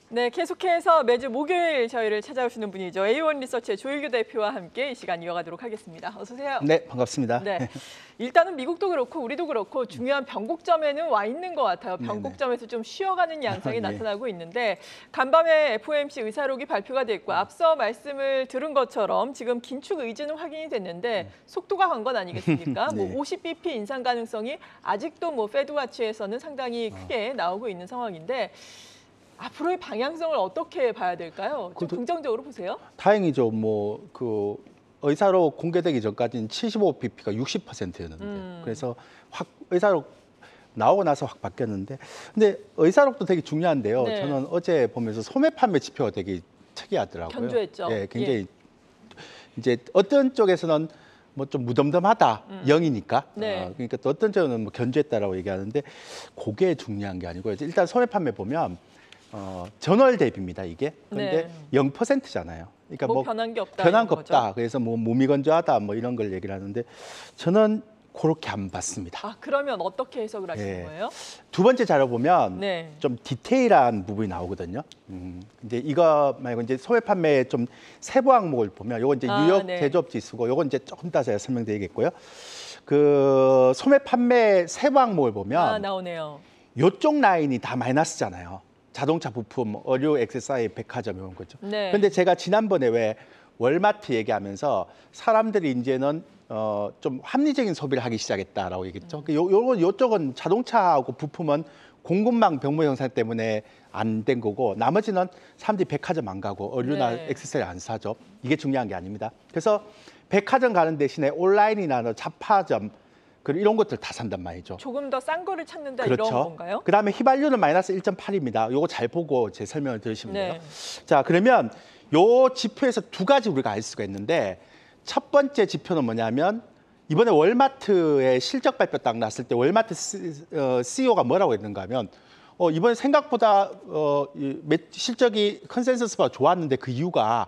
네, 계속해서 매주 목요일 저희를 찾아오시는 분이죠. A1 리서치의 조일규 대표와 함께 이 시간 이어가도록 하겠습니다. 어서 오세요. 네, 반갑습니다. 네, 일단은 미국도 그렇고 우리도 그렇고 중요한 변곡점에는 와 있는 것 같아요. 변곡점에서 좀 쉬어가는 양상이 나타나고 있는데 간밤에 FOMC 의사록이 발표가 됐고 앞서 말씀을 들은 것처럼 지금 긴축 의지는 확인이 됐는데 속도가 간 건 아니겠습니까? 네. 뭐 50bp 인상 가능성이 아직도 뭐 페드와치에서는 상당히 크게 나오고 있는 상황인데 앞으로의 방향성을 어떻게 봐야 될까요? 좀 긍정적으로 보세요. 다행이죠. 뭐 그 의사록 공개되기 전까지는 75pp가 60%였는데 그래서 확 의사록 나오고 나서 확 바뀌었는데 근데 의사록도 되게 중요한데요. 네. 저는 어제 보면서 소매 판매 지표가 되게 특이하더라고요. 견조했죠. 예, 굉장히 이제 어떤 쪽에서는 뭐 좀 무덤덤하다, 0이니까. 네. 그러니까 또 어떤 쪽은 뭐 견조했다라고 얘기하는데 그게 중요한 게 아니고요. 일단 소매 판매 보면 전월 대비입니다, 이게. 그런데 네. 0%잖아요. 그러니까 뭐 변한 게 없다. 변한 게 없다. 그래서 뭐 몸이 건조하다 뭐 이런 걸 얘기를 하는데 저는 그렇게 안 봤습니다. 아, 그러면 어떻게 해석을 하시는 예. 거예요? 두 번째 자료 보면 네. 좀 디테일한 부분이 나오거든요. 이제 이거 말고 이제 소매 판매의 좀 세부 항목을 보면 요건 이제 뉴욕 네. 제조업 지수고 요건 이제 조금 더 제가 설명드리겠고요. 그 소매 판매 세부 항목을 보면 나오네요. 요쪽 라인이 다 마이너스잖아요. 자동차 부품, 의류, 액세서리, 백화점 이런 거죠. 네. 근데 제가 지난번에 왜 월마트 얘기하면서 사람들이 이제는 좀 합리적인 소비를 하기 시작했다라고 얘기했죠. 요쪽은 자동차하고 부품은 공급망 병목 현상 때문에 안 된 거고 나머지는 사람들이 백화점 안 가고 의류나 네. 액세서리 안 사죠. 이게 중요한 게 아닙니다. 그래서 백화점 가는 대신에 온라인이나 잡화점 그리고 이런 것들 다 산단 말이죠. 조금 더 싼 거를 찾는다 그렇죠. 이런 건가요? 그다음에 휘발유는 마이너스 1.8입니다. 요거 잘 보고 제 설명을 들으시면 돼요. 네. 자, 그러면 요 지표에서 두 가지 우리가 알 수가 있는데 첫 번째 지표는 뭐냐면 이번에 월마트의 실적 발표 딱 났을 때 월마트 CEO가 뭐라고 했는가 하면 이번에 생각보다 실적이 컨센서스가 좋았는데 그 이유가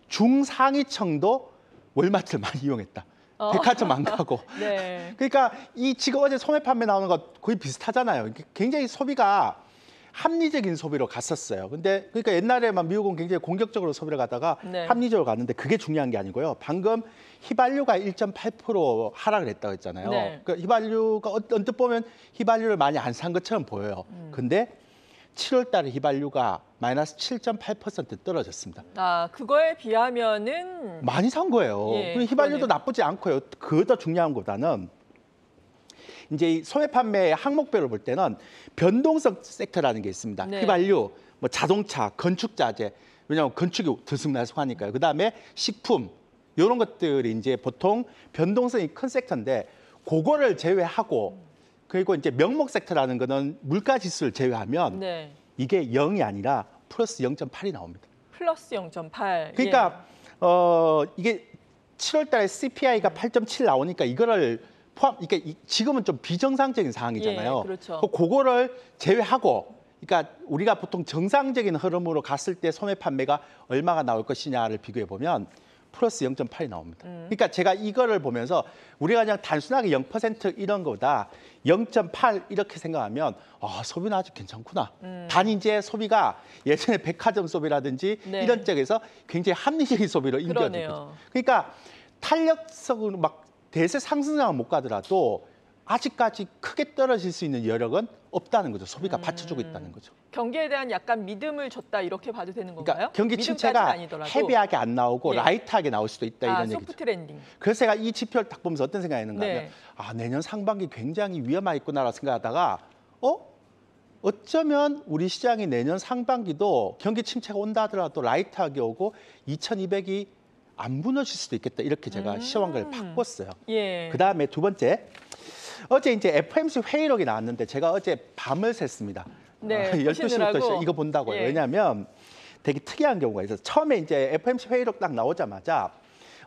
중상위층도 월마트를 많이 이용했다. 백화점 안 가고. 네. 그러니까 이 지금 어제 소매 판매 나오는 거 거의 비슷하잖아요. 굉장히 소비가 합리적인 소비로 갔었어요. 근데 그러니까 옛날에만 미국은 굉장히 공격적으로 소비를 가다가 네. 합리적으로 갔는데 그게 중요한 게 아니고요. 방금 휘발유가 1.8% 하락을 했다고 했잖아요. 네. 그러니까 휘발유가 언뜻 보면 휘발유를 많이 안 산 것처럼 보여요. 근데 7월 달에 휘발유가 마이너스 7.8% 떨어졌습니다. 아, 그거에 비하면은 많이 산 거예요. 예, 휘발유도 그러네요. 나쁘지 않고요. 그더 중요한 것보다는 이제 이 소매 판매 항목별로 볼 때는 변동성 섹터라는 게 있습니다. 네. 휘발유, 뭐 자동차, 건축 자재. 왜냐하면 건축이 들쑥날쑥하니까요. 그다음에 식품 이런 것들이 이제 보통 변동성이 큰 섹터인데 그거를 제외하고 그리고 이제 명목 섹터라는 거는 물가 지수를 제외하면 네. 이게 0이 아니라 플러스 0.8이 나옵니다. 플러스 0.8. 그러니까 이게 7월 달에 CPI가 8.7 나오니까 이거를 이게 지금은 좀 비정상적인 상황이잖아요. 예, 그렇죠. 그거를 제외하고 그러니까 우리가 보통 정상적인 흐름으로 갔을 때 소매 판매가 얼마가 나올 것이냐를 비교해 보면 플러스 0.8이 나옵니다. 그러니까 제가 이거를 보면서 우리가 그냥 단순하게 0% 이런 거보다 0.8 이렇게 생각하면 소비는 아직 괜찮구나. 단 이제 소비가 예전에 백화점 소비라든지 네. 이런 쪽에서 굉장히 합리적인 소비로 인정되고 그러네요. 그러니까 탄력성으로 막 대세 상승장은 못 가더라도 아직까지 크게 떨어질 수 있는 여력은 없다는 거죠. 소비가 받쳐주고 있다는 거죠. 경기에 대한 약간 믿음을 줬다 이렇게 봐도 되는 건가요? 그러니까 경기 믿음까지는 침체가 아니더라도. 헤비하게 안 나오고 예. 라이트하게 나올 수도 있다 이런 얘기죠. 소프트 랜딩. 그래서 제가 이 지표를 딱 보면서 어떤 생각이 드는가 하면 네. 내년 상반기 굉장히 위험하겠구나라고 생각하다가 어쩌면 우리 시장이 내년 상반기도 경기 침체가 온다 하더라도 라이트하게 오고 2200이 안 무너질 수도 있겠다 이렇게 제가 시황을 바꿨어요. 예. 그다음에 두 번째 어제 이제 FOMC 회의록이 나왔는데 제가 어제 밤을 샜습니다. 네, 12시부터 보시느라고. 이거 본다고요. 예. 왜냐하면 되게 특이한 경우가 있어서 처음에 이제 FOMC 회의록 딱 나오자마자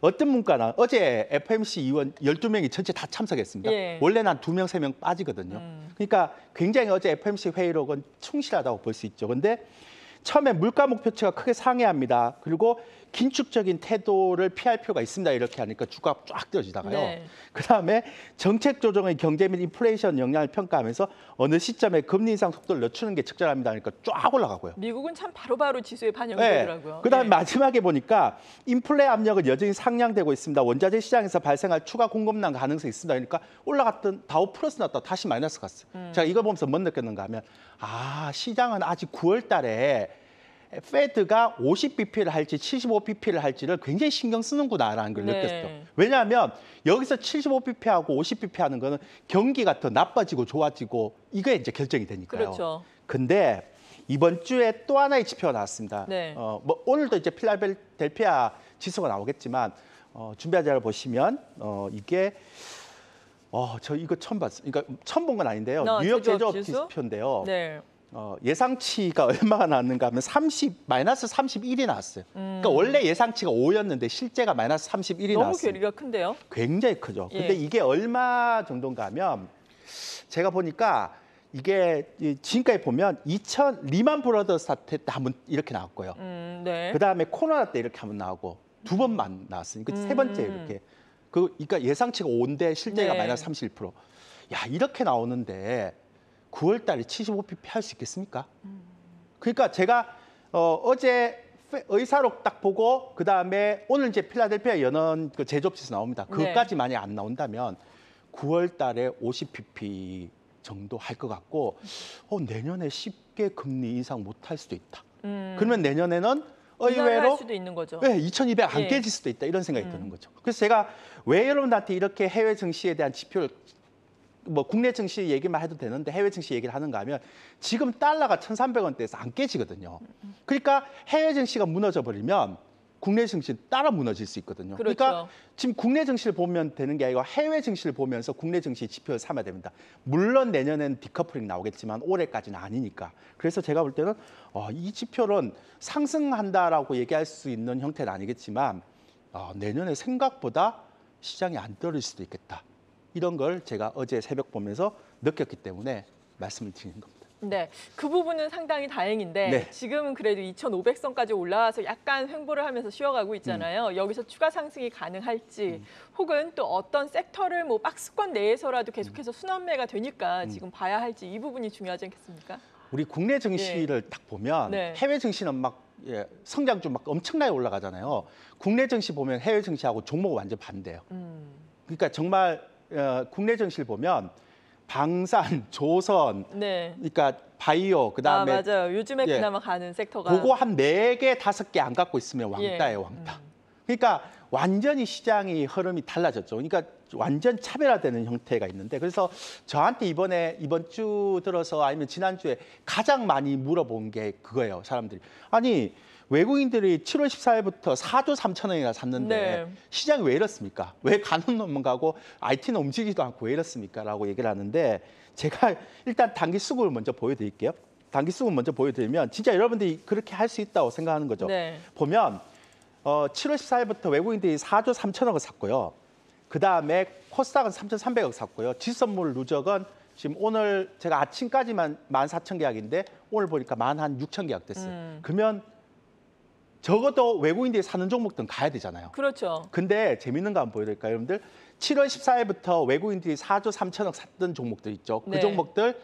어떤 문과는 어제 FOMC 의원 12명이 전체 다 참석했습니다. 예. 원래는 한 2명, 3명 빠지거든요. 그러니까 굉장히 어제 FOMC 회의록은 충실하다고 볼 수 있죠. 근데 처음에 물가 목표치가 크게 상회합니다. 그리고 긴축적인 태도를 피할 필요가 있습니다. 이렇게 하니까 주가가 쫙 떨어지다가요. 네. 그다음에 정책 조정의 경제 및 인플레이션 영향을 평가하면서 어느 시점에 금리 인상 속도를 늦추는 게 적절합니다. 그러니까 쫙 올라가고요. 미국은 참 바로바로 지수에 네. 반영되더라고요. 그다음에 네. 마지막에 보니까 인플레 압력은 여전히 상향되고 있습니다. 원자재 시장에서 발생할 추가 공급난 가능성이 있습니다. 그러니까 올라갔던 다우 플러스 났다 다시 마이너스 갔어요. 제가 이걸 보면서 뭘 느꼈는가 하면 시장은 아직 9월 달에 페드가 50bp를 할지 75bp를 할지를 굉장히 신경 쓰는구나라는 걸 네. 느꼈어요. 왜냐하면 여기서 75bp하고 50bp 하는 거는 경기가 더 나빠지고 좋아지고 이게 이제 결정이 되니까요. 그렇죠. 근데 이번 주에 또 하나의 지표가 나왔습니다. 네. 뭐 오늘도 이제 필라델피아 지수가 나오겠지만 준비한 자를 보시면 이게 저 이거 처음 봤어요. 그러니까 처음 본 건 아닌데요. 뉴욕 제조업 지수표인데요. 네. 예상치가 얼마가 나왔는가 하면 마이너스 31이 나왔어요. 그러니까 원래 예상치가 5였는데 실제가 마이너스 31이 너무 나왔어요. 괴리가 큰데요. 굉장히 크죠. 예. 근데 이게 얼마 정도인가 하면 제가 보니까 이게 지금까지 보면 리만 브라더스 사태 때 한번 이렇게 나왔고요. 네. 그다음에 코로나 때 이렇게 한번 나오고 두 번만 나왔으니까 세 번째 이렇게. 그러니까 예상치가 5인데 실제가 네. 마이너스 31%. 야, 이렇게 나오는데 9월 달에 75bp 할 수 있겠습니까? 그러니까 제가 어제 의사록 딱 보고 그다음에 오늘 이제 필라델피아 연원 그 제조업 지수 나옵니다. 그것까지 만약 안 나온다면 9월 달에 50bp 정도 할 것 같고 내년에 쉽게 금리 인상 못 할 수도 있다. 그러면 내년에는 의외로 할 수도 있는 거죠. 네, 2200 안 예. 깨질 수도 있다 이런 생각이 드는 거죠. 그래서 제가 왜 여러분들한테 이렇게 해외 증시에 대한 지표를 뭐 국내 증시 얘기만 해도 되는데 해외 증시 얘기를 하는가 하면 지금 달러가 1,300원대에서 안 깨지거든요. 그러니까 해외 증시가 무너져 버리면 국내 증시는 따라 무너질 수 있거든요. 그렇죠. 그러니까 지금 국내 증시를 보면 되는 게 아니고 해외 증시를 보면서 국내 증시 지표를 삼아야 됩니다. 물론 내년에는 디커플링 나오겠지만 올해까지는 아니니까. 그래서 제가 볼 때는 이 지표는 상승한다라고 얘기할 수 있는 형태는 아니겠지만 내년에 생각보다 시장이 안 떨어질 수도 있겠다. 이런 걸 제가 어제 새벽 보면서 느꼈기 때문에 말씀을 드리는 겁니다. 네, 그 부분은 상당히 다행인데 네. 지금은 그래도 2,500선까지 올라와서 약간 횡보를 하면서 쉬어가고 있잖아요. 여기서 추가 상승이 가능할지 혹은 또 어떤 섹터를 뭐 박스권 내에서라도 계속해서 순환매가 되니까 지금 봐야 할지 이 부분이 중요하지 않겠습니까? 우리 국내 증시를 딱 보면 네. 해외 증시는 막 성장주 막 엄청나게 올라가잖아요. 국내 증시 보면 해외 증시하고 종목은 완전 반대예요. 그러니까 정말 국내 증시를 보면 방산, 조선, 네. 그러니까 바이오, 그다음에 맞아요. 요즘에 예. 그나마 가는 섹터가 그거 한 4개, 5개 안 갖고 있으면 왕따예요, 왕따. 그러니까 완전히 시장이 흐름이 달라졌죠. 그러니까 완전 차별화되는 형태가 있는데 그래서 저한테 이번 주 들어서 아니면 지난주에 가장 많이 물어본 게 그거예요, 사람들이. 아니, 외국인들이 7월 14일부터 4조 3천억이나 샀는데 네. 시장이 왜 이렇습니까? 왜 가는 놈만 가고 IT는 움직이지도 않고 왜 이렇습니까? 라고 얘기를 하는데 제가 일단 단기 수급을 먼저 보여드릴게요. 단기 수급 먼저 보여드리면 진짜 여러분들이 그렇게 할 수 있다고 생각하는 거죠. 네. 보면 7월 14일부터 외국인들이 4조 3천억을 샀고요. 그다음에 코스닥은 3,300억 샀고요. 지수선물 누적은 지금 오늘 제가 아침까지만 14,000계약인데 오늘 보니까 16,000계약 됐어요. 그러면 적어도 외국인들이 사는 종목들은 가야 되잖아요. 그렇죠. 근데 재밌는 거 한번 보여드릴까요, 여러분들? 7월 14일부터 외국인들이 4조 3천억 샀던 종목들 있죠. 그 네. 종목들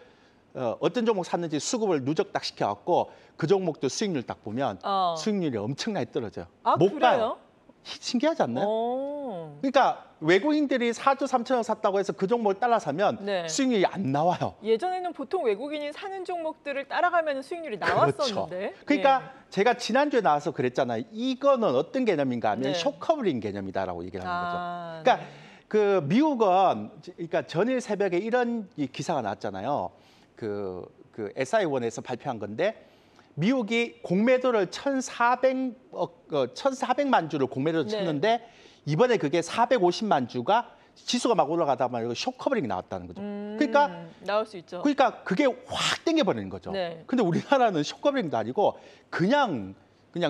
어떤 종목 샀는지 수급을 누적 딱 시켜갖고 그 종목들 수익률 딱 보면 수익률이 엄청나게 떨어져요. 못 그래요? 가요. 신기하지 않나요? 그러니까 외국인들이 4조 3천억 샀다고 해서 그 종목을 따라 사면 네. 수익률이 안 나와요. 예전에는 보통 외국인이 사는 종목들을 따라가면 수익률이 그렇죠. 나왔었는데. 그러니까 제가 지난주에 나와서 그랬잖아요. 이거는 어떤 개념인가 하면 네. 쇼커버링 개념이다라고 얘기를 하는 거죠. 그러니까 네. 그 미국은 그러니까 전일 새벽에 이런 기사가 나왔잖아요. 그 SI1에서 발표한 건데 미국이 공매도를 1,400만 주를 공매도를 네. 쳤는데 이번에 그게 450만 주가 지수가 막 올라가다 보면 쇼커버링이 나왔다는 거죠. 그러니까 나올 수 있죠. 그러니까 그게 확 땡겨버리는 거죠. 네. 근데 우리나라는 쇼커버링도 아니고 그냥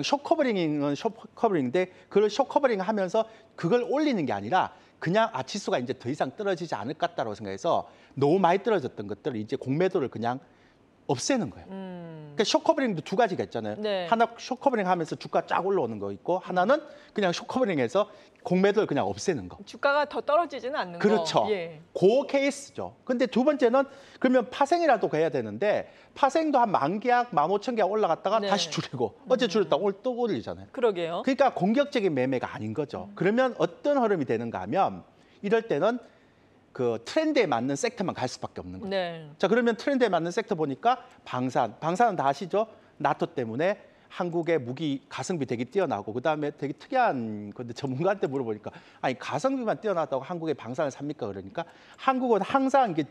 쇼커버링은 쇼커버링인데 그걸 쇼커버링 하면서 그걸 올리는 게 아니라 그냥 지수가 이제 더 이상 떨어지지 않을 것 같다고 생각해서 너무 많이 떨어졌던 것들을 이제 공매도를 그냥 없애는 거예요. 그러니까 쇼커버링도 두 가지가 있잖아요. 네. 하나 쇼커버링 하면서 주가 쫙 올라오는 거 있고 하나는 그냥 쇼커버링해서 공매도를 그냥 없애는 거. 주가가 더 떨어지지는 않는 그렇죠. 거. 예. 그 케이스죠. 근데 두 번째는 그러면 파생이라도 해야 되는데 파생도 한 10,000계약, 15,000계약 올라갔다가 네. 다시 줄이고 어제 줄였다 오늘 또 올리잖아요. 그러게요. 그러니까 공격적인 매매가 아닌 거죠. 그러면 어떤 흐름이 되는가 하면 이럴 때는 그 트렌드에 맞는 섹터만 갈 수밖에 없는 거죠. 네. 자, 그러면 트렌드에 맞는 섹터 보니까 방산은 다 아시죠? 나토 때문에 한국의 무기 가성비 되게 뛰어나고 그다음에 되게 특이한 건데 전문가한테 물어보니까 아니 가성비만 뛰어나다고 한국의 방산을 삽니까? 그러니까 한국은 항상 이게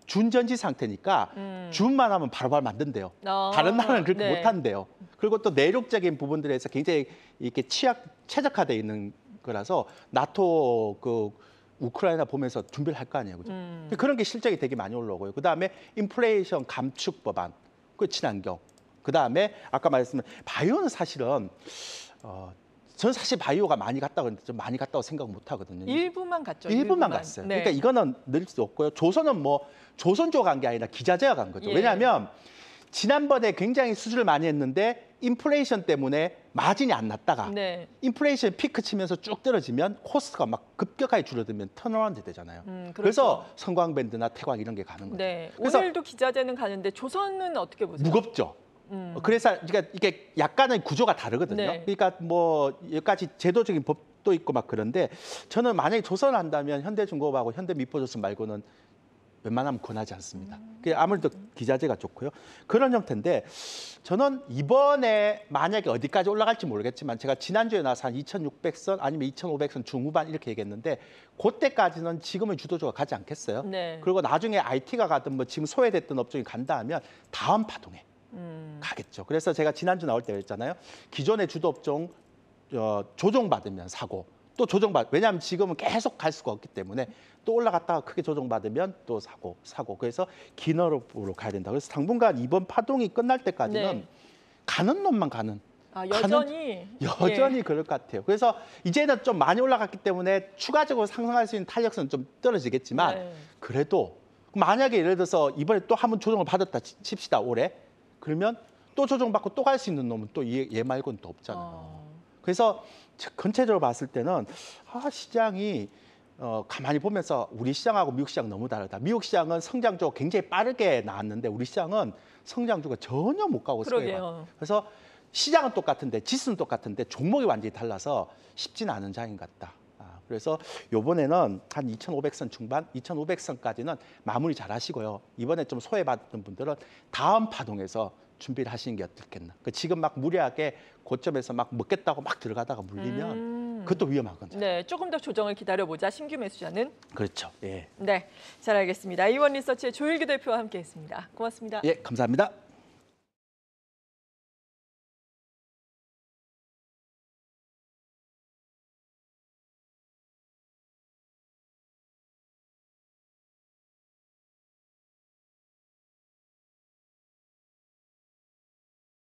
준전지 상태니까 준만 하면 바로바로 만든대요. 다른 나라는 그렇게 네. 못한대요. 그리고 또 내륙적인 부분들에서 굉장히 이렇게 최적화돼 있는 거라서 나토 그 우크라이나 보면서 준비를 할 거 아니에요. 그죠? 그런 게 실적이 되게 많이 올라오고요. 그다음에 인플레이션 감축 법안, 그 친환경. 그다음에 아까 말했지만 바이오는 사실은 저는 사실 바이오가 많이 갔다고 했는데 좀 많이 갔다고 생각 못 하거든요. 일부만 갔죠. 일부만 갔어요. 네. 그러니까 이거는 늘 수 없고요. 조선은 뭐 조선주가 간 게 아니라 기자재가 간 거죠. 예. 왜냐하면 지난번에 굉장히 수주를 많이 했는데 인플레이션 때문에 마진이 안 났다가 네. 인플레이션 피크 치면서 쭉 떨어지면 코스트가 막 급격하게 줄어들면 턴어라운드 되잖아요. 그렇죠. 그래서 성광밴드나 태광 이런 게 가는 거죠. 네. 그래서 오늘도 기자재는 가는데 조선은 어떻게 보세요? 무겁죠. 그래서 그러니까 이게 약간의 구조가 다르거든요. 네. 그러니까 뭐 여기까지 제도적인 법도 있고 막 그런데 저는 만약에 조선을 한다면 현대중공업하고 현대미포조선 말고는 웬만하면 권하지 않습니다. 그게 아무래도 기자재가 좋고요. 그런 형태인데 저는 이번에 만약에 어디까지 올라갈지 모르겠지만 제가 지난주에 나와서 한 2,600선 아니면 2,500선 중후반 이렇게 얘기했는데 그때까지는 지금의 주도주가 가지 않겠어요. 네. 그리고 나중에 IT가 가든 뭐 지금 소외됐던 업종이 간다 하면 다음 파동에 가겠죠. 그래서 제가 지난주 나올 때 그랬잖아요. 기존의 주도 업종 조정받으면 사고 또 왜냐하면 지금은 계속 갈 수가 없기 때문에 또 올라갔다가 크게 조정받으면 또 사고 그래서 긴 흐름으로 가야 된다. 그래서 당분간 이번 파동이 끝날 때까지는 네. 가는 놈만 가는 여전히 예. 그럴 것 같아요. 그래서 이제는 좀 많이 올라갔기 때문에 추가적으로 상승할 수 있는 탄력성은 좀 떨어지겠지만 네. 그래도 만약에 예를 들어서 이번에 또 한번 조정을 받았다 칩시다 올해 그러면 또 조정받고 또 갈 수 있는 놈은 또 얘 말고는 또 없잖아요. 그래서 전체적으로 봤을 때는 시장이 가만히 보면서 우리 시장하고 미국 시장 너무 다르다. 미국 시장은 성장주가 굉장히 빠르게 나왔는데 우리 시장은 성장주가 전혀 못 가고 있어요. 그러게요. 그래서 시장은 똑같은데 지수는 똑같은데 종목이 완전히 달라서 쉽지는 않은 장인 같다. 그래서 이번에는 한 2,500선 중반, 2,500선까지는 마무리 잘 하시고요. 이번에 좀 소외받은 분들은 다음 파동에서 준비를 하시는 게 어떻겠나. 지금 막 무리하게 고점에서 막 먹겠다고 막 들어가다가 물리면 그것도 위험한 거죠. 네, 조금 더 조정을 기다려보자. 신규 매수자는. 그렇죠. 예. 네, 잘 알겠습니다. 이원 리서치의 조일기 대표와 함께했습니다. 고맙습니다. 예, 감사합니다.